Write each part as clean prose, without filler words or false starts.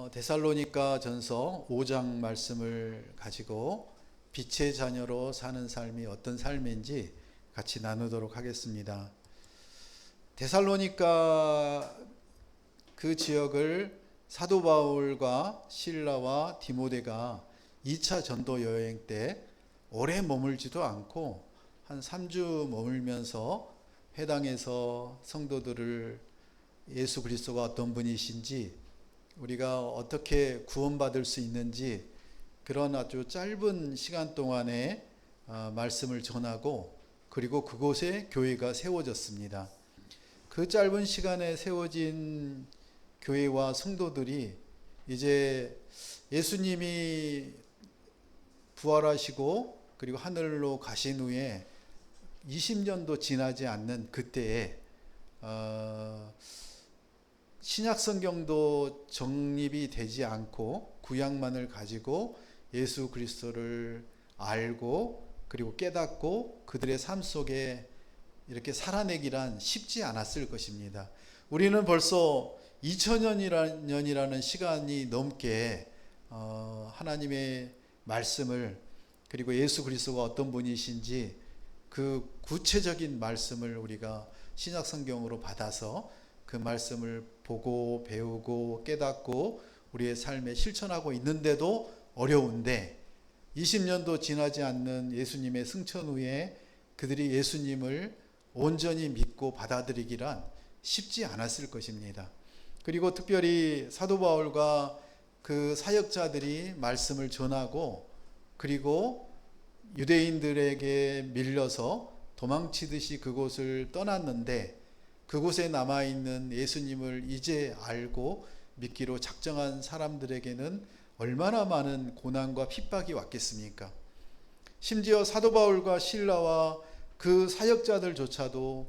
데살로니가 전서 5장 말씀을 가지고 빛의 자녀로 사는 삶이 어떤 삶인지 같이 나누도록 하겠습니다. 데살로니가 그 지역을 사도 바울과 실라와 디모데가 2차 전도 여행 때 오래 머물지도 않고 한 3주 머물면서 회당에서 성도들을 예수 그리스도가 어떤 분이신지, 우리가 어떻게 구원받을 수 있는지, 그런 아주 짧은 시간 동안에 말씀을 전하고, 그리고 그곳에 교회가 세워졌습니다. 그 짧은 시간에 세워진 교회와 성도들이 이제 예수님이 부활하시고 그리고 하늘로 가신 후에 20년도 지나지 않는 그때에 신약 성경도 정립이 되지 않고 구약만을 가지고 예수 그리스도를 알고 그리고 깨닫고 그들의 삶 속에 이렇게 살아내기란 쉽지 않았을 것입니다. 우리는 벌써 2000년이라는 시간이 넘게 하나님의 말씀을, 그리고 예수 그리스도가 어떤 분이신지 그 구체적인 말씀을 우리가 신약 성경으로 받아서 그 말씀을 보고 배우고 깨닫고 우리의 삶에 실천하고 있는데도 어려운데, 20년도 지나지 않는 예수님의 승천 후에 그들이 예수님을 온전히 믿고 받아들이기란 쉽지 않았을 것입니다. 그리고 특별히 사도 바울과 그 사역자들이 말씀을 전하고 그리고 유대인들에게 밀려서 도망치듯이 그곳을 떠났는데, 그곳에 남아있는 예수님을 이제 알고 믿기로 작정한 사람들에게는 얼마나 많은 고난과 핍박이 왔겠습니까? 심지어 사도 바울과 실라와 그 사역자들조차도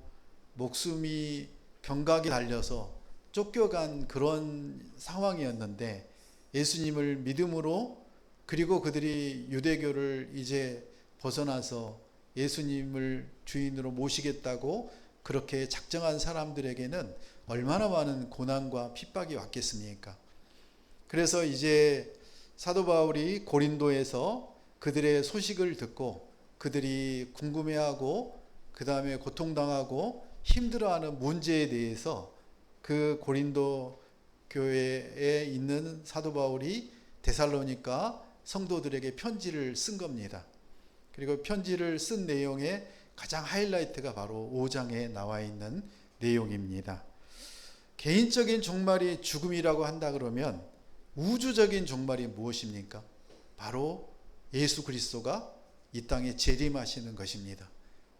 목숨이 병각에 달려서 쫓겨간 그런 상황이었는데, 예수님을 믿음으로, 그리고 그들이 유대교를 이제 벗어나서 예수님을 주인으로 모시겠다고 그렇게 작정한 사람들에게는 얼마나 많은 고난과 핍박이 왔겠습니까? 그래서 이제 사도 바울이 고린도에서 그들의 소식을 듣고 그들이 궁금해하고 그 다음에 고통당하고 힘들어하는 문제에 대해서 그 고린도 교회에 있는 사도 바울이 데살로니가 성도들에게 편지를 쓴 겁니다. 그리고 편지를 쓴 내용의 가장 하이라이트가 바로 5장에 나와 있는 내용입니다. 개인적인 종말이 죽음이라고 한다 그러면 우주적인 종말이 무엇입니까? 바로 예수 그리스도가 이 땅에 재림하시는 것입니다.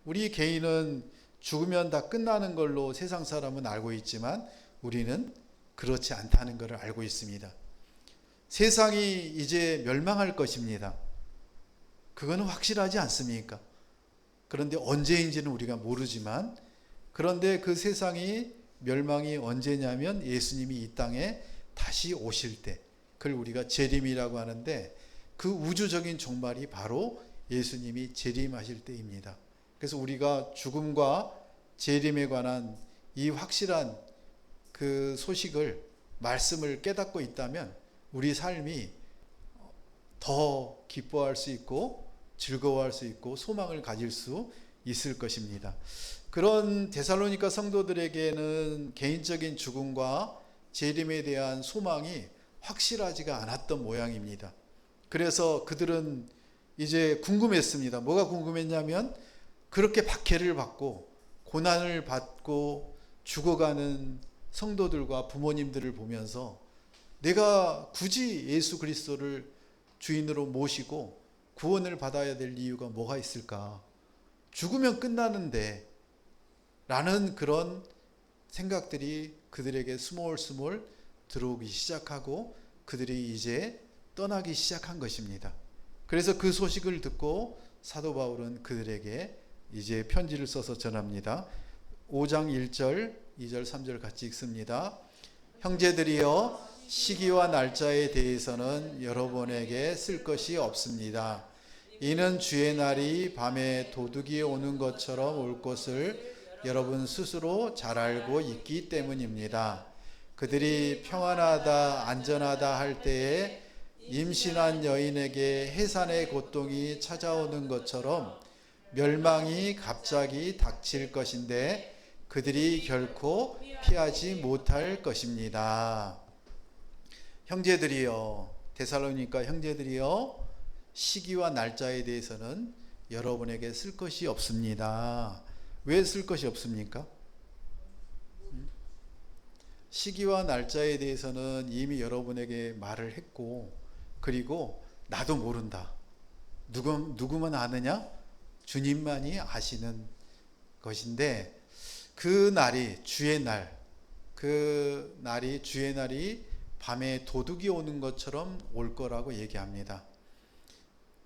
우리 개인은 죽으면 다 끝나는 걸로 세상 사람은 알고 있지만 우리는 그렇지 않다는 것을 알고 있습니다. 세상이 이제 멸망할 것입니다. 그거는 확실하지 않습니까? 그런데 언제인지는 우리가 모르지만, 그런데 그 세상이 멸망이 언제냐면 예수님이 이 땅에 다시 오실 때, 그걸 우리가 재림이라고 하는데, 그 우주적인 종말이 바로 예수님이 재림하실 때입니다. 그래서 우리가 죽음과 재림에 관한 이 확실한 그 소식을, 말씀을 깨닫고 있다면 우리 삶이 더 기뻐할 수 있고 즐거워할 수 있고 소망을 가질 수 있을 것입니다. 그런 데살로니가 성도들에게는 개인적인 죽음과 재림에 대한 소망이 확실하지가 않았던 모양입니다. 그래서 그들은 이제 궁금했습니다. 뭐가 궁금했냐면, 그렇게 박해를 받고 고난을 받고 죽어가는 성도들과 부모님들을 보면서 내가 굳이 예수 그리스도를 주인으로 모시고 구원을 받아야 될 이유가 뭐가 있을까? 죽으면 끝나는데 라는 그런 생각들이 그들에게 스몰스몰 들어오기 시작하고 그들이 이제 떠나기 시작한 것입니다. 그래서 그 소식을 듣고 사도 바울은 그들에게 이제 편지를 써서 전합니다. 5장 1절, 2절, 3절 같이 읽습니다. 형제들이여, 시기와 날짜에 대해서는 여러분에게 쓸 것이 없습니다. 이는 주의 날이 밤에 도둑이 오는 것처럼 올 것을 여러분 스스로 잘 알고 있기 때문입니다. 그들이 평안하다 안전하다 할 때에 임신한 여인에게 해산의 고통이 찾아오는 것처럼 멸망이 갑자기 닥칠 것인데 그들이 결코 피하지 못할 것입니다. 형제들이여, 데살로니가 형제들이여, 시기와 날짜에 대해서는 여러분에게 쓸 것이 없습니다. 왜 쓸 것이 없습니까? 시기와 날짜에 대해서는 이미 여러분에게 말을 했고, 그리고 나도 모른다. 누구만 아느냐? 주님만이 아시는 것인데, 그 날이 주의 날, 주의 날이 밤에 도둑이 오는 것처럼 올 거라고 얘기합니다.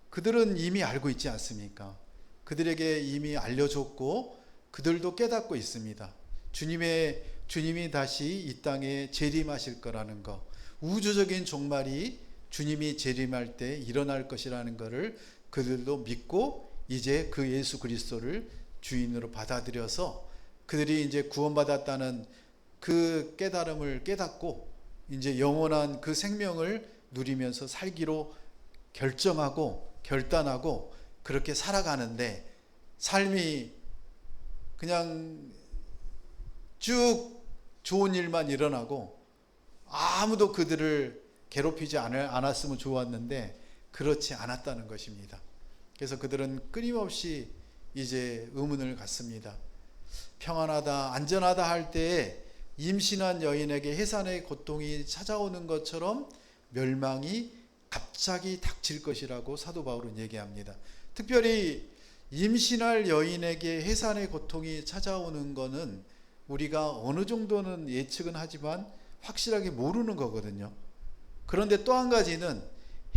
그들은 이미 알고 있지 않습니까? 그들에게 이미 알려줬고 그들도 깨닫고 있습니다. 주님이 다시 이 땅에 재림하실 거라는 것, 우주적인 종말이 주님이 재림할 때 일어날 것이라는 것을 그들도 믿고 이제 그 예수 그리스도를 주인으로 받아들여서 그들이 이제 구원받았다는 그 깨달음을 깨닫고 이제 영원한 그 생명을 누리면서 살기로 결단하고 그렇게 살아가는데, 삶이 그냥 쭉 좋은 일만 일어나고 아무도 그들을 괴롭히지 않았으면 좋았는데 그렇지 않았다는 것입니다. 그래서 그들은 끊임없이 이제 의문을 갖습니다. 평안하다 안전하다 할 때에 임신한 여인에게 해산의 고통이 찾아오는 것처럼 멸망이 갑자기 닥칠 것이라고 사도 바울은 얘기합니다. 특별히 임신할 여인에게 해산의 고통이 찾아오는 것은 우리가 어느 정도는 예측은 하지만 확실하게 모르는 거거든요. 그런데 또 한 가지는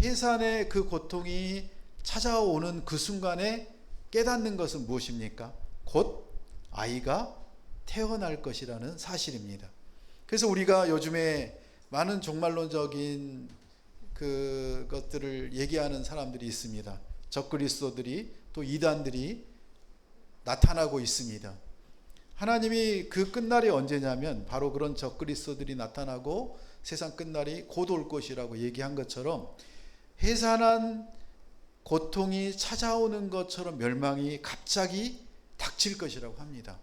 해산의 그 고통이 찾아오는 그 순간에 깨닫는 것은 무엇입니까? 곧 아이가 태어날 것이라는 사실입니다. 그래서 우리가 요즘에 많은 종말론적인 그것들을 얘기하는 사람들이 있습니다. 적그리스도들이 또 이단들이 나타나고 있습니다. 하나님이 그 끝날이 언제냐면 바로 그런 적그리스도들이 나타나고 세상 끝날이 곧 올 것이라고 얘기한 것처럼 해산한 고통이 찾아오는 것처럼 멸망이 갑자기 닥칠 것이라고 합니다.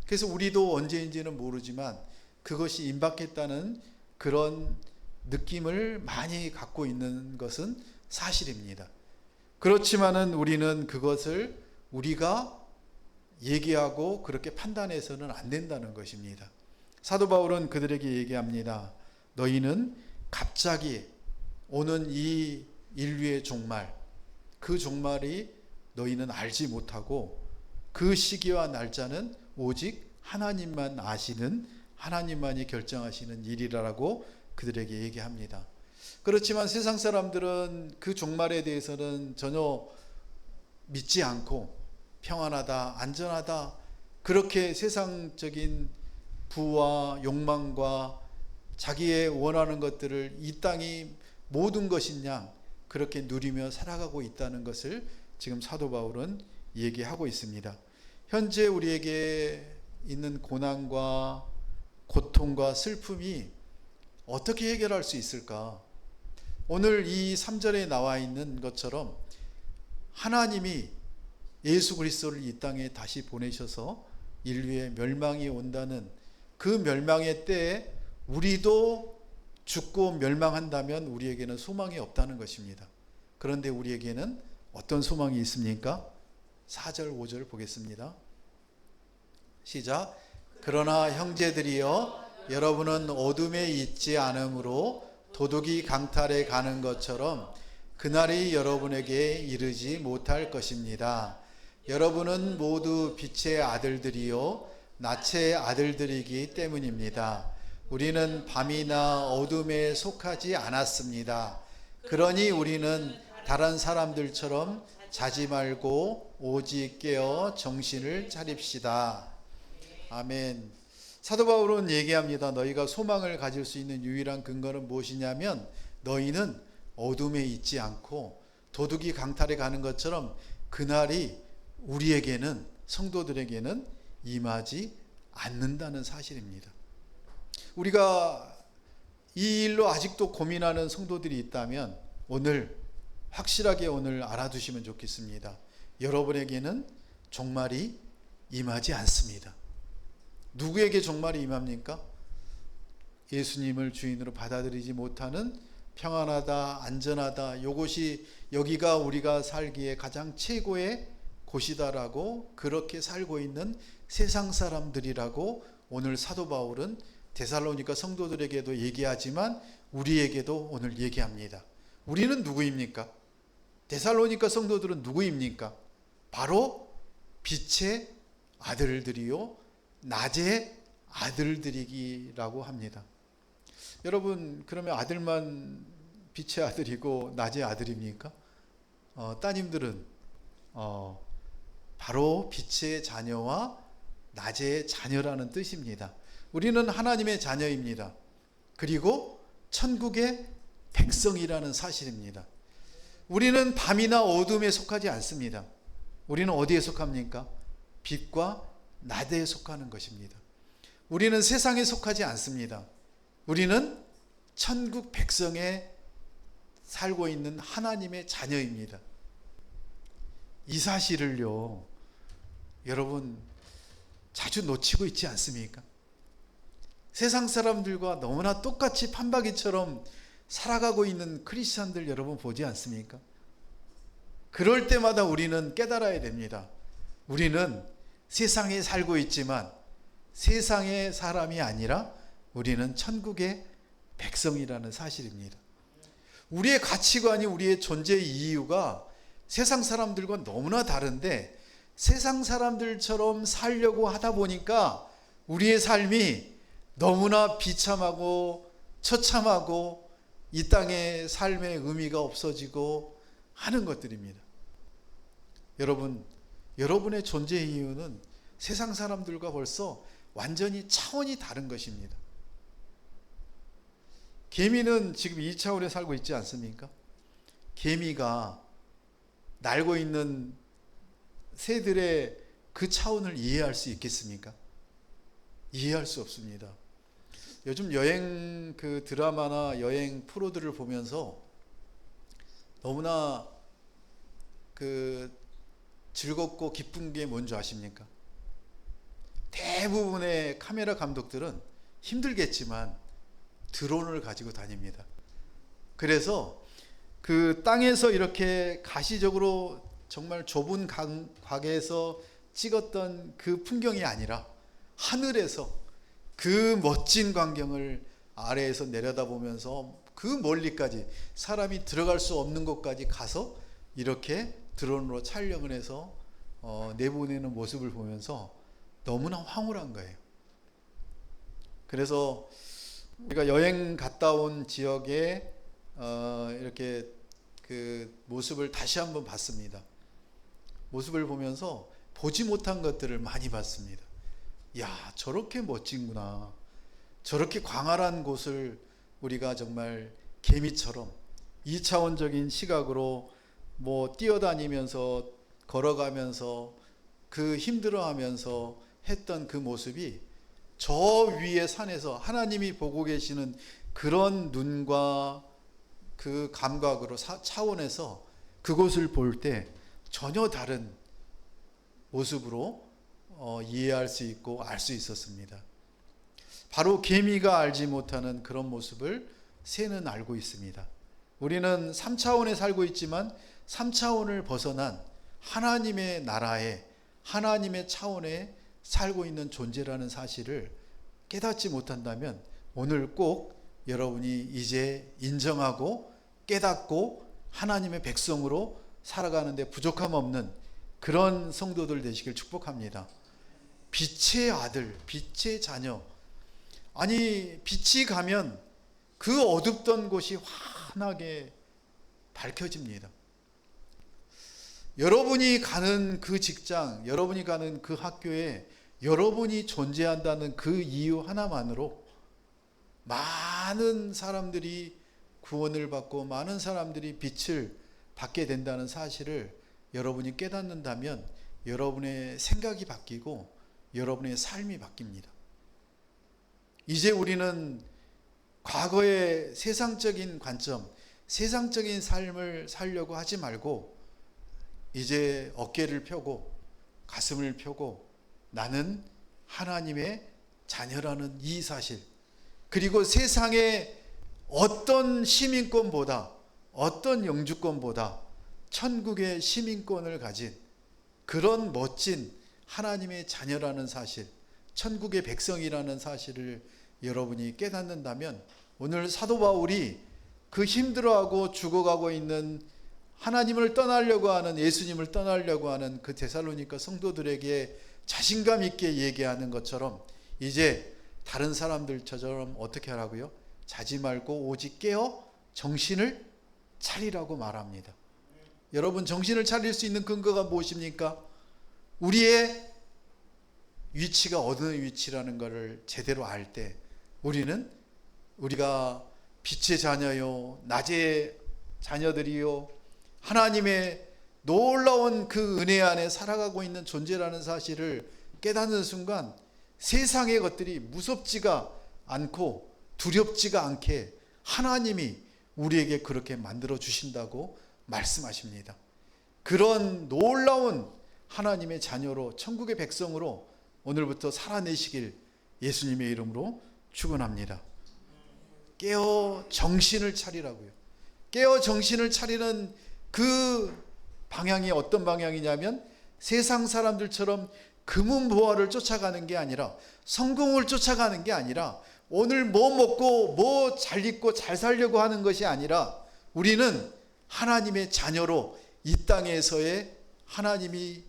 그래서 우리도 언제인지는 모르지만 그것이 임박했다는 그런 느낌을 많이 갖고 있는 것은 사실입니다. 그렇지만은 우리는 그것을 우리가 얘기하고 그렇게 판단해서는 안 된다는 것입니다. 사도 바울은 그들에게 얘기합니다. 너희는 갑자기 오는 이 인류의 종말, 그 종말이 너희는 알지 못하고 그 시기와 날짜는 오직 하나님만 아시는, 하나님만이 결정하시는 일이라고 그들에게 얘기합니다. 그렇지만 세상 사람들은 그 종말에 대해서는 전혀 믿지 않고 평안하다, 안전하다, 그렇게 세상적인 부와 욕망과 자기의 원하는 것들을 이 땅이 모든 것인 양 그렇게 누리며 살아가고 있다는 것을 지금 사도 바울은 얘기하고 있습니다. 현재 우리에게 있는 고난과 고통과 슬픔이 어떻게 해결할 수 있을까? 오늘 이 3절에 나와 있는 것처럼 하나님이 예수 그리스도를 이 땅에 다시 보내셔서 인류의 멸망이 온다는 그 멸망의 때에 우리도 죽고 멸망한다면 우리에게는 소망이 없다는 것입니다. 그런데 우리에게는 어떤 소망이 있습니까? 4절 5절 보겠습니다. 시작. 그러나 형제들이여, 여러분은 어둠에 있지 않으므로 도둑이 강탈해 가는 것처럼 그날이 여러분에게 이르지 못할 것입니다. 여러분은 모두 빛의 아들들이요 낯의 아들들이기 때문입니다. 우리는 밤이나 어둠에 속하지 않았습니다. 그러니 우리는 다른 사람들처럼 자지 말고 오직 깨어 정신을 차립시다. 아멘. 사도 바울은 얘기합니다. 너희가 소망을 가질 수 있는 유일한 근거는 무엇이냐면 너희는 어둠에 있지 않고 도둑이 강탈해 가는 것처럼 그날이 우리에게는, 성도들에게는 임하지 않는다는 사실입니다. 우리가 이 일로 아직도 고민하는 성도들이 있다면 오늘 확실하게 오늘 알아두시면 좋겠습니다. 여러분에게는 종말이 임하지 않습니다. 누구에게 종말이 임합니까? 예수님을 주인으로 받아들이지 못하는 평안하다, 안전하다, 여기가 우리가 살기에 가장 최고의 곳이다라고 그렇게 살고 있는 세상 사람들이라고 오늘 사도 바울은 데살로니가 성도들에게도 얘기하지만 우리에게도 오늘 얘기합니다. 우리는 누구입니까? 데살로니가 성도들은 누구입니까? 바로 빛의 아들들이요 낮의 아들들이기라고 합니다. 여러분, 그러면 아들만 빛의 아들이고 낮의 아들입니까? 따님들은 바로 빛의 자녀와 낮의 자녀라는 뜻입니다. 우리는 하나님의 자녀입니다. 그리고 천국의 백성이라는 사실입니다. 우리는 밤이나 어둠에 속하지 않습니다. 우리는 어디에 속합니까? 빛과 낮에 속하는 것입니다. 우리는 세상에 속하지 않습니다. 우리는 천국 백성에 살고 있는 하나님의 자녀입니다. 이 사실을요, 여러분 자주 놓치고 있지 않습니까? 세상 사람들과 너무나 똑같이 판박이처럼 살아가고 있는 크리스찬들 여러분 보지 않습니까? 그럴 때마다 우리는 깨달아야 됩니다. 우리는 세상에 살고 있지만 세상의 사람이 아니라 우리는 천국의 백성이라는 사실입니다. 우리의 가치관이 우리의 존재의 이유가 세상 사람들과 너무나 다른데 세상 사람들처럼 살려고 하다 보니까 우리의 삶이 너무나 비참하고 처참하고 이 땅의 삶의 의미가 없어지고 하는 것들입니다. 여러분, 여러분의 존재의 이유는 세상 사람들과 벌써 완전히 차원이 다른 것입니다. 개미는 지금 2차원에 살고 있지 않습니까? 개미가 날고 있는 새들의 그 차원을 이해할 수 있겠습니까? 이해할 수 없습니다. 요즘 여행 드라마나 여행 프로들을 보면서 너무나 즐겁고 기쁜 게 뭔지 아십니까? 대부분의 카메라 감독들은 힘들겠지만 드론을 가지고 다닙니다. 그래서 그 땅에서 이렇게 가시적으로 정말 좁은 각에서 찍었던 그 풍경이 아니라 하늘에서 그 멋진 광경을 아래에서 내려다보면서 그 멀리까지 사람이 들어갈 수 없는 곳까지 가서 이렇게 드론으로 촬영을 해서 내보내는 모습을 보면서 너무나 황홀한 거예요. 그래서 우리가 여행 갔다 온 지역에 이렇게 그 모습을 다시 한번 봤습니다. 모습을 보면서 보지 못한 것들을 많이 봤습니다. 야, 저렇게 멋진구나. 저렇게 광활한 곳을 우리가 정말 개미처럼 2차원적인 시각으로 뛰어다니면서 걸어가면서 그 힘들어하면서 했던 그 모습이 저 위의 산에서 하나님이 보고 계시는 그런 눈과 그 감각으로 차원에서 그곳을 볼 때 전혀 다른 모습으로 이해할 수 있고 알 수 있었습니다. 바로 개미가 알지 못하는 그런 모습을 새는 알고 있습니다. 우리는 3차원에 살고 있지만 3차원을 벗어난 하나님의 나라에 하나님의 차원에 살고 있는 존재라는 사실을 깨닫지 못한다면 오늘 꼭 여러분이 이제 인정하고 깨닫고 하나님의 백성으로 살아가는데 부족함 없는 그런 성도들 되시길 축복합니다. 빛의 아들, 빛의 자녀. 아니, 빛이 가면 그 어둡던 곳이 환하게 밝혀집니다. 여러분이 가는 그 직장, 여러분이 가는 그 학교에 여러분이 존재한다는 그 이유 하나만으로 많은 사람들이 구원을 받고 많은 사람들이 빛을 받게 된다는 사실을 여러분이 깨닫는다면 여러분의 생각이 바뀌고 여러분의 삶이 바뀝니다. 이제 우리는 과거의 세상적인 관점, 세상적인 삶을 살려고 하지 말고 이제 어깨를 펴고 가슴을 펴고 나는 하나님의 자녀라는 이 사실, 그리고 세상의 어떤 시민권보다, 어떤 영주권보다 천국의 시민권을 가진 그런 멋진 하나님의 자녀라는 사실, 천국의 백성이라는 사실을 여러분이 깨닫는다면, 오늘 사도 바울이 그 힘들어하고 죽어가고 있는 하나님을 떠나려고 하는, 예수님을 떠나려고 하는 그 데살로니가 성도들에게 자신감 있게 얘기하는 것처럼 이제 다른 사람들처럼 어떻게 하라고요? 자지 말고 오직 깨어 정신을 차리라고 말합니다. 여러분, 정신을 차릴 수 있는 근거가 무엇입니까? 우리의 위치가 어느 위치라는 것을 제대로 알 때 우리가 빛의 자녀요, 낮의 자녀들이요, 하나님의 놀라운 그 은혜 안에 살아가고 있는 존재라는 사실을 깨닫는 순간 세상의 것들이 무섭지가 않고 두렵지가 않게 하나님이 우리에게 그렇게 만들어 주신다고 말씀하십니다. 그런 놀라운 하나님의 자녀로, 천국의 백성으로 오늘부터 살아내시길 예수님의 이름으로 축원합니다. 깨어 정신을 차리라고요. 깨어 정신을 차리는 그 방향이 어떤 방향이냐면, 세상 사람들처럼 금은보화를 쫓아가는 게 아니라, 성공을 쫓아가는 게 아니라, 오늘 뭐 먹고 뭐 잘 입고 잘 살려고 하는 것이 아니라, 우리는 하나님의 자녀로 이 땅에서의 하나님이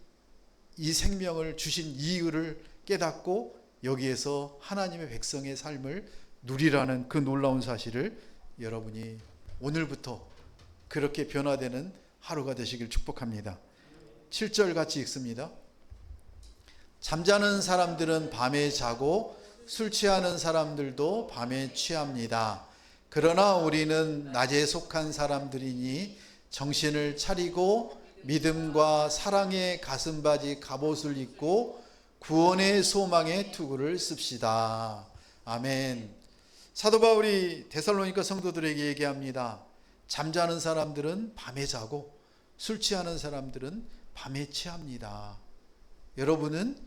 이 생명을 주신 이유를 깨닫고 여기에서 하나님의 백성의 삶을 누리라는 그 놀라운 사실을 여러분이 오늘부터 그렇게 변화되는 하루가 되시길 축복합니다. 7절 같이 읽습니다. 잠자는 사람들은 밤에 자고 술 취하는 사람들도 밤에 취합니다. 그러나 우리는 낮에 속한 사람들이니 정신을 차리고 믿음과 사랑의 가슴바지 갑옷을 입고 구원의 소망의 투구를 씁시다. 아멘. 사도 바울이 데살로니가 성도들에게 얘기합니다. 잠자는 사람들은 밤에 자고 술 취하는 사람들은 밤에 취합니다. 여러분은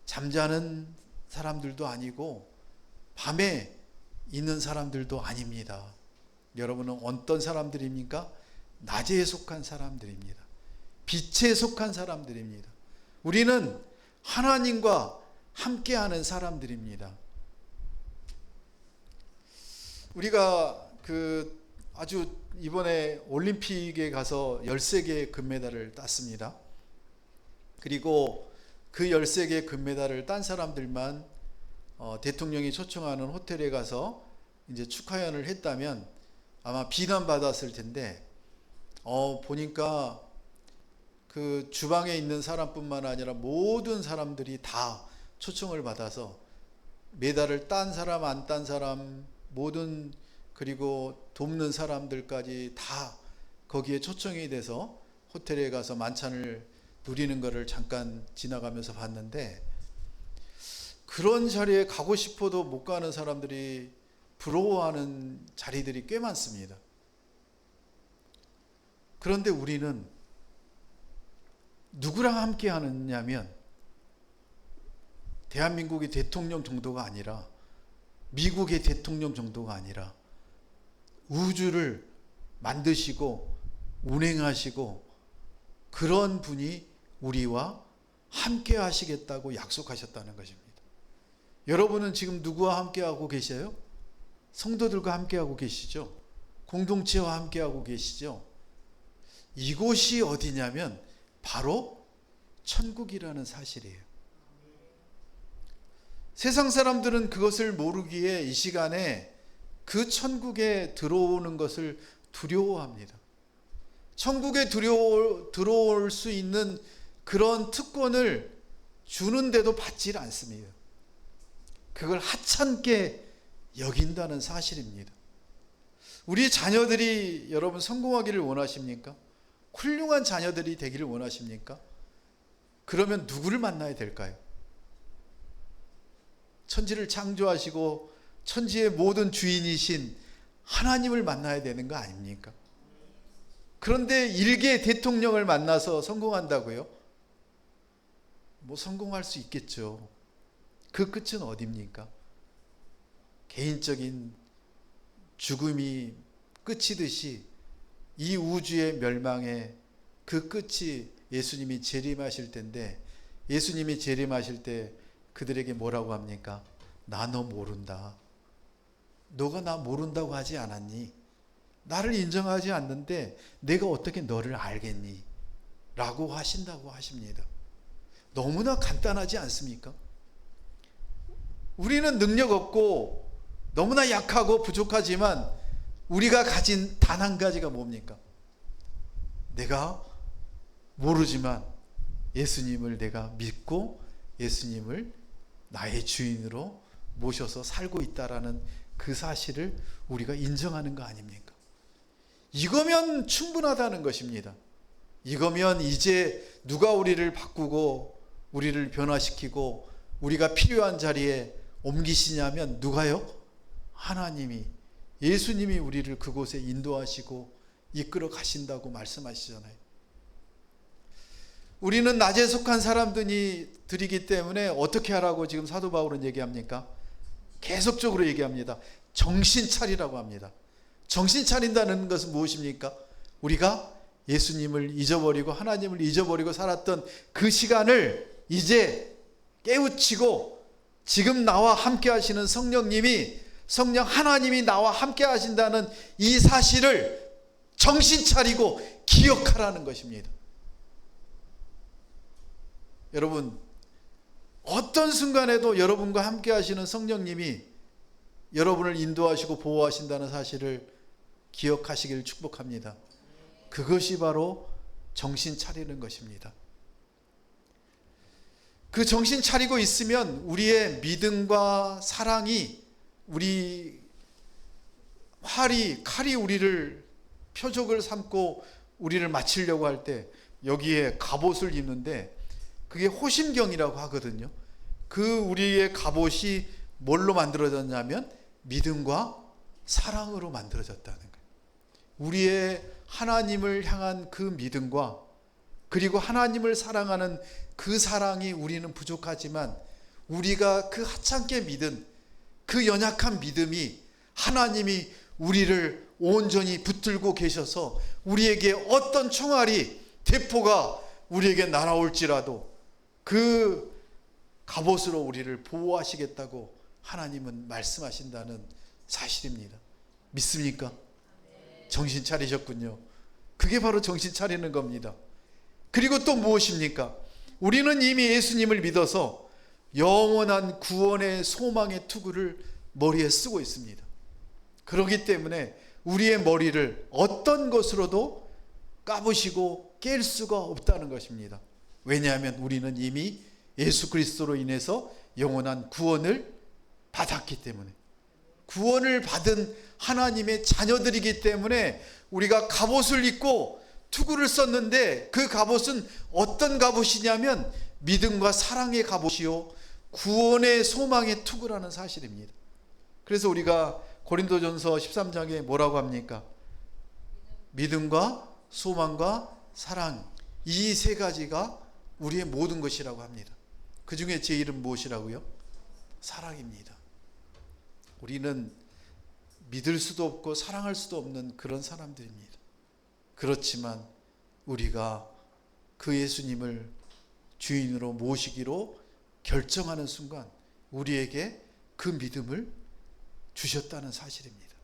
잠자는 사람들도 아니고 밤에 있는 사람들도 아닙니다. 여러분은 어떤 사람들입니까? 낮에 속한 사람들입니다. 빛에 속한 사람들입니다. 우리는 하나님과 함께하는 사람들입니다. 우리가 아주 이번에 올림픽에 가서 13개의 금메달을 땄습니다. 그리고 그 13개의 금메달을 딴 사람들만 대통령이 초청하는 호텔에 가서 이제 축하연을 했다면 아마 비난받았을 텐데, 보니까 그 주방에 있는 사람뿐만 아니라 모든 사람들이 다 초청을 받아서 메달을 딴 사람 안 딴 사람 모든, 그리고 돕는 사람들까지 다 거기에 초청이 돼서 호텔에 가서 만찬을 누리는 것을 잠깐 지나가면서 봤는데, 그런 자리에 가고 싶어도 못 가는 사람들이 부러워하는 자리들이 꽤 많습니다. 그런데 우리는 누구랑 함께 하느냐면, 대한민국의 대통령 정도가 아니라, 미국의 대통령 정도가 아니라, 우주를 만드시고 운행하시고 그런 분이 우리와 함께 하시겠다고 약속하셨다는 것입니다. 여러분은 지금 누구와 함께 하고 계세요? 성도들과 함께 하고 계시죠? 공동체와 함께 하고 계시죠? 이곳이 어디냐면 바로 천국이라는 사실이에요. 세상 사람들은 그것을 모르기에 이 시간에 그 천국에 들어오는 것을 두려워합니다. 천국에 들어올 수 있는 그런 특권을 주는데도 받지 않습니다. 그걸 하찮게 여긴다는 사실입니다. 우리 자녀들이 여러분 성공하기를 원하십니까? 훌륭한 자녀들이 되기를 원하십니까? 그러면 누구를 만나야 될까요? 천지를 창조하시고 천지의 모든 주인이신 하나님을 만나야 되는 거 아닙니까? 그런데 일개 대통령을 만나서 성공한다고요? 뭐 성공할 수 있겠죠. 그 끝은 어디입니까? 개인적인 죽음이 끝이듯이 이 우주의 멸망의 그 끝이 예수님이 재림하실 때인데, 예수님이 재림하실 때 그들에게 뭐라고 합니까? 나 너 모른다. 너가 나 모른다고 하지 않았니? 나를 인정하지 않는데 내가 어떻게 너를 알겠니? 라고 하신다고 하십니다. 너무나 간단하지 않습니까? 우리는 능력 없고 너무나 약하고 부족하지만 우리가 가진 단 한 가지가 뭡니까? 내가 모르지만 예수님을 내가 믿고 예수님을 나의 주인으로 모셔서 살고 있다라는 그 사실을 우리가 인정하는 거 아닙니까? 이거면 충분하다는 것입니다. 이거면 이제 누가 우리를 바꾸고 우리를 변화시키고 우리가 필요한 자리에 옮기시냐면 누가요? 하나님이, 예수님이 우리를 그곳에 인도하시고 이끌어 가신다고 말씀하시잖아요. 우리는 낮에 속한 사람들이기 때문에 어떻게 하라고 지금 사도 바울은 얘기합니까? 계속적으로 얘기합니다. 정신 차리라고 합니다. 정신 차린다는 것은 무엇입니까? 우리가 예수님을 잊어버리고 하나님을 잊어버리고 살았던 그 시간을 이제 깨우치고 지금 나와 함께 하시는 성령님이, 성령 하나님이 나와 함께 하신다는 이 사실을 정신 차리고 기억하라는 것입니다. 여러분, 어떤 순간에도 여러분과 함께 하시는 성령님이 여러분을 인도하시고 보호하신다는 사실을 기억하시길 축복합니다. 그것이 바로 정신 차리는 것입니다. 그 정신 차리고 있으면 우리의 믿음과 사랑이, 우리 칼이 우리를 표적을 삼고 우리를 맞추려고 할 때 여기에 갑옷을 입는데 그게 호심경이라고 하거든요. 그 우리의 갑옷이 뭘로 만들어졌냐면 믿음과 사랑으로 만들어졌다는 거예요. 우리의 하나님을 향한 그 믿음과 그리고 하나님을 사랑하는 그 사랑이 우리는 부족하지만 우리가 그 하찮게 믿은 그 연약한 믿음이 하나님이 우리를 온전히 붙들고 계셔서 우리에게 어떤 총알이 대포가 우리에게 날아올지라도 그 갑옷으로 우리를 보호하시겠다고 하나님은 말씀하신다는 사실입니다. 믿습니까? 정신 차리셨군요. 그게 바로 정신 차리는 겁니다. 그리고 또 무엇입니까? 우리는 이미 예수님을 믿어서 영원한 구원의 소망의 투구를 머리에 쓰고 있습니다. 그렇기 때문에 우리의 머리를 어떤 것으로도 까부시고 깰 수가 없다는 것입니다. 왜냐하면 우리는 이미 예수 그리스도로 인해서 영원한 구원을 받았기 때문에, 구원을 받은 하나님의 자녀들이기 때문에 우리가 갑옷을 입고 투구를 썼는데 그 갑옷은 어떤 갑옷이냐면 믿음과 사랑의 갑옷이요 구원의 소망의 투구라는 사실입니다. 그래서 우리가 고린도전서 13장에 뭐라고 합니까? 믿음과 소망과 사랑, 이 세 가지가 우리의 모든 것이라고 합니다. 그 중에 제 이름 무엇이라고요? 사랑입니다. 우리는 믿을 수도 없고 사랑할 수도 없는 그런 사람들입니다. 그렇지만 우리가 그 예수님을 주인으로 모시기로 결정하는 순간 우리에게 그 믿음을 주셨다는 사실입니다.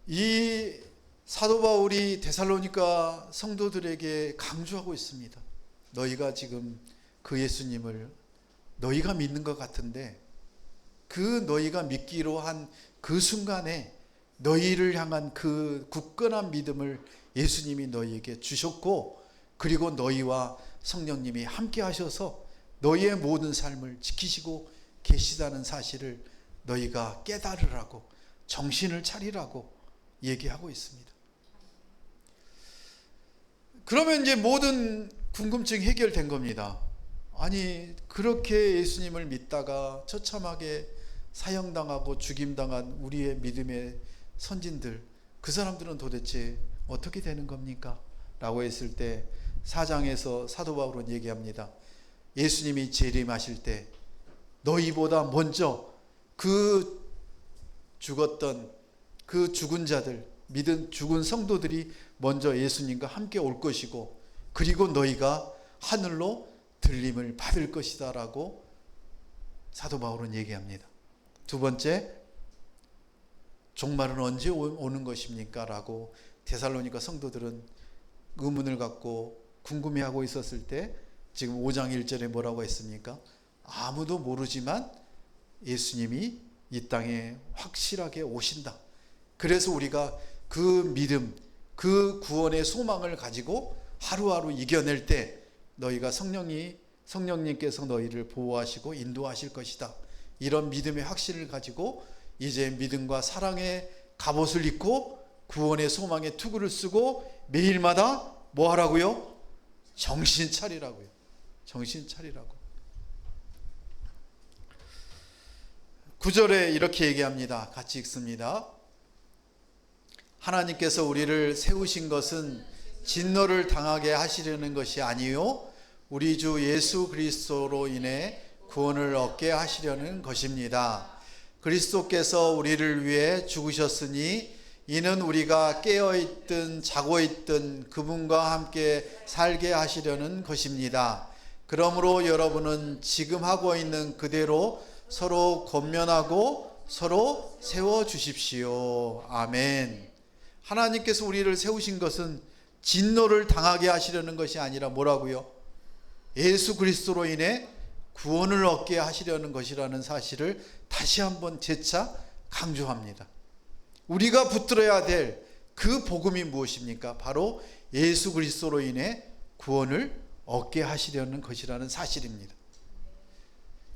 이 사도 바울이 데살로니가 성도들에게 강조하고 있습니다. 너희가 지금 그 예수님을 너희가 믿는 것 같은데 그 너희가 믿기로 한 그 순간에 너희를 향한 그 굳건한 믿음을 예수님이 너희에게 주셨고 그리고 너희와 성령님이 함께 하셔서 너희의 모든 삶을 지키시고 계시다는 사실을 너희가 깨달으라고, 정신을 차리라고 얘기하고 있습니다. 그러면 이제 모든 궁금증이 해결된 겁니다. 아니 그렇게 예수님을 믿다가 처참하게 사형당하고 죽임당한 우리의 믿음의 선진들, 그 사람들은 도대체 어떻게 되는 겁니까? 라고 했을 때 4장에서 사도 바울은 얘기합니다. 예수님이 재림하실 때 너희보다 먼저 그 죽었던 그 죽은 자들, 믿은 죽은 성도들이 먼저 예수님과 함께 올 것이고, 그리고 너희가 하늘로 들림을 받을 것이다 라고 사도 바울은 얘기합니다. 두 번째, 종말은 언제 오는 것입니까? 라고 데살로니가 성도들은 의문을 갖고 궁금해하고 있었을 때 지금 5장 1절에 뭐라고 했습니까? 아무도 모르지만 예수님이 이 땅에 확실하게 오신다. 그래서 우리가 그 믿음, 그 구원의 소망을 가지고 하루하루 이겨낼 때 너희가 성령님께서 너희를 보호하시고 인도하실 것이다. 이런 믿음의 확신을 가지고 이제 믿음과 사랑의 갑옷을 입고 구원의 소망의 투구를 쓰고 매일마다 뭐 하라고요? 정신 차리라고요. 정신 차리라고. 9절에 이렇게 얘기합니다. 같이 읽습니다. 하나님께서 우리를 세우신 것은 진노를 당하게 하시려는 것이 아니요 우리 주 예수 그리스도로 인해 구원을 얻게 하시려는 것입니다. 그리스도께서 우리를 위해 죽으셨으니 이는 우리가 깨어있든 자고있든 그분과 함께 살게 하시려는 것입니다. 그러므로 여러분은 지금 하고 있는 그대로 서로 권면하고 서로 세워주십시오. 아멘. 하나님께서 우리를 세우신 것은 진노를 당하게 하시려는 것이 아니라 뭐라고요? 예수 그리스도로 인해 구원을 얻게 하시려는 것이라는 사실을 다시 한번 재차 강조합니다. 우리가 붙들어야 될 그 복음이 무엇입니까? 바로 예수 그리스도로 인해 구원을 얻게 하시려는 것이라는 사실입니다.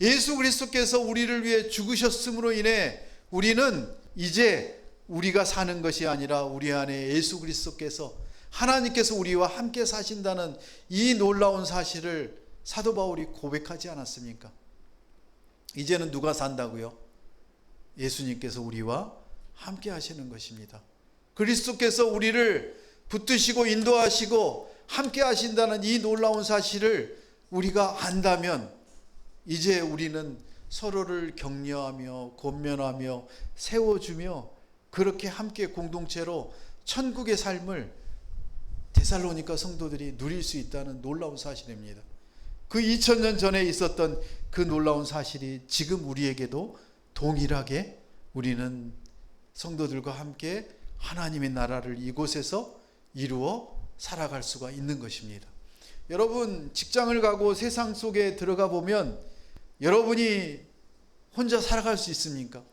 예수 그리스도께서 우리를 위해 죽으셨음으로 인해 우리는 이제 우리가 사는 것이 아니라 우리 안에 예수 그리스도께서, 하나님께서 우리와 함께 사신다는 이 놀라운 사실을 사도 바울이 고백하지 않았습니까? 이제는 누가 산다고요? 예수님께서 우리와 함께 하시는 것입니다. 그리스도께서 우리를 붙드시고 인도하시고 함께 하신다는 이 놀라운 사실을 우리가 안다면 이제 우리는 서로를 격려하며 권면하며 세워주며 그렇게 함께 공동체로 천국의 삶을 데살로니가 성도들이 누릴 수 있다는 놀라운 사실입니다. 그 2000년 전에 있었던 그 놀라운 사실이 지금 우리에게도 동일하게 우리는 성도들과 함께 하나님의 나라를 이곳에서 이루어 살아갈 수가 있는 것입니다. 여러분, 직장을 가고 세상 속에 들어가 보면 여러분이 혼자 살아갈 수 있습니까?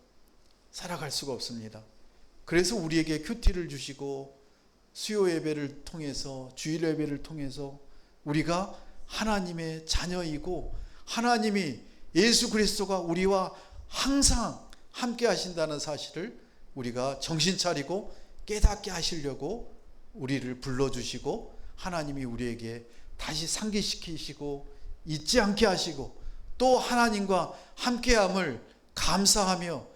살아갈 수가 없습니다. 그래서 우리에게 큐티를 주시고 수요 예배를 통해서, 주일 예배를 통해서 우리가 하나님의 자녀이고 하나님이, 예수 그리스도가 우리와 항상 함께 하신다는 사실을 우리가 정신 차리고 깨닫게 하시려고 우리를 불러주시고 하나님이 우리에게 다시 상기시키시고 잊지 않게 하시고 또 하나님과 함께함을 감사하며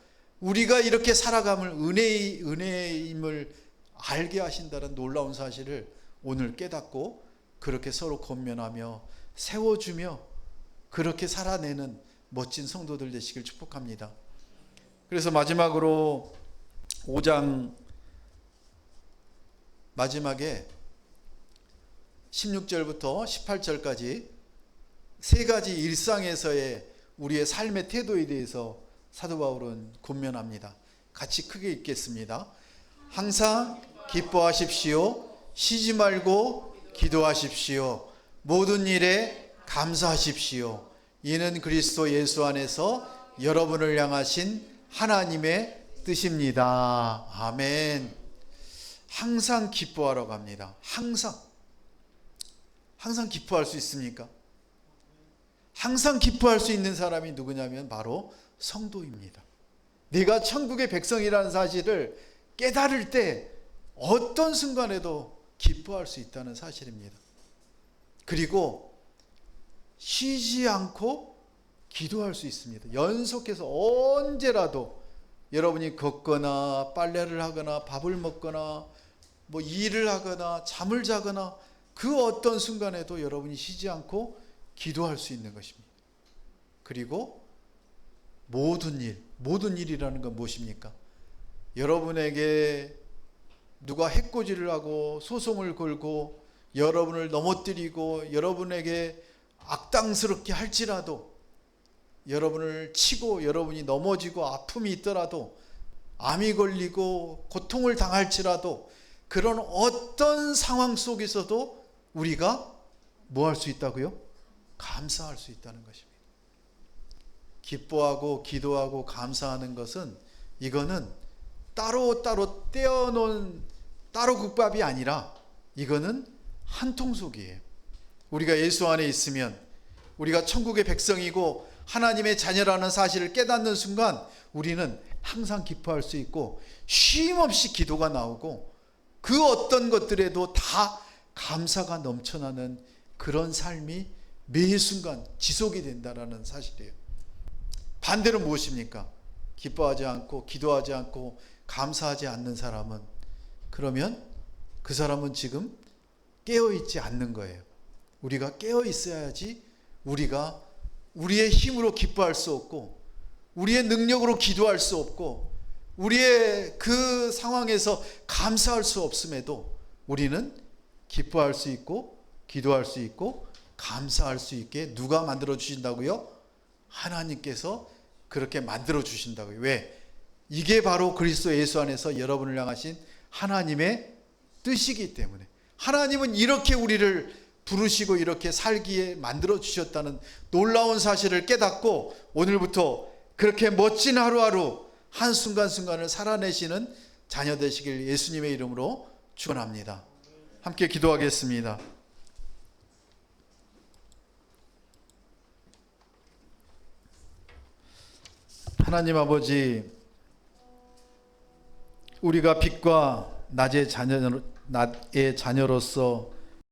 우리가 이렇게 살아감을 은혜임을 알게 하신다는 놀라운 사실을 오늘 깨닫고 그렇게 서로 권면하며 세워주며 그렇게 살아내는 멋진 성도들 되시길 축복합니다. 그래서 마지막으로 5장 마지막에 16절부터 18절까지 세 가지 일상에서의 우리의 삶의 태도에 대해서 사도 바울은 권면합니다. 같이 크게 읽겠습니다. 항상 기뻐하십시오. 쉬지 말고 기도하십시오. 모든 일에 감사하십시오. 이는 그리스도 예수 안에서 여러분을 향하신 하나님의 뜻입니다. 아멘. 항상 기뻐하라고 합니다. 항상 기뻐할 수 있습니까? 항상 기뻐할 수 있는 사람이 누구냐면 바로 성도입니다. 내가 천국의 백성이라는 사실을 깨달을 때 어떤 순간에도 기뻐할 수 있다는 사실입니다. 그리고 쉬지 않고 기도할 수 있습니다. 연속해서 언제라도 여러분이 걷거나 빨래를 하거나 밥을 먹거나 뭐 일을 하거나 잠을 자거나 그 어떤 순간에도 여러분이 쉬지 않고 기도할 수 있는 것입니다. 그리고 모든 일이라는 건 무엇입니까? 여러분에게 누가 해코지를 하고 소송을 걸고 여러분을 넘어뜨리고 여러분에게 악당스럽게 할지라도, 여러분을 치고 여러분이 넘어지고 아픔이 있더라도, 암이 걸리고 고통을 당할지라도, 그런 어떤 상황 속에서도 우리가 뭐 할 수 있다고요? 감사할 수 있다는 것입니다. 기뻐하고 기도하고 감사하는 것은, 이거는 따로 떼어놓은 따로 국밥이 아니라 이거는 한 통속이에요. 우리가 예수 안에 있으면, 우리가 천국의 백성이고 하나님의 자녀라는 사실을 깨닫는 순간 우리는 항상 기뻐할 수 있고 쉼없이 기도가 나오고 그 어떤 것들에도 다 감사가 넘쳐나는 그런 삶이 매 순간 지속이 된다는 사실이에요. 반대로 무엇입니까? 기뻐하지 않고 기도하지 않고 감사하지 않는 사람은, 그러면 그 사람은 지금 깨어있지 않는 거예요. 우리가 깨어있어야지 우리가 우리의 힘으로 기뻐할 수 없고 우리의 능력으로 기도할 수 없고 우리의 그 상황에서 감사할 수 없음에도 우리는 기뻐할 수 있고 기도할 수 있고 감사할 수 있게 누가 만들어 주신다고요? 하나님께서 그렇게 만들어 주신다고요. 왜? 이게 바로 그리스도 예수 안에서 여러분을 향하신 하나님의 뜻이기 때문에. 하나님은 이렇게 우리를 부르시고 이렇게 살기에 만들어 주셨다는 놀라운 사실을 깨닫고 오늘부터 그렇게 멋진 하루하루 한순간순간을 살아내시는 자녀 되시길 예수님의 이름으로 축원합니다. 함께 기도하겠습니다. 하나님 아버지, 우리가 빛과 낮의 자녀로서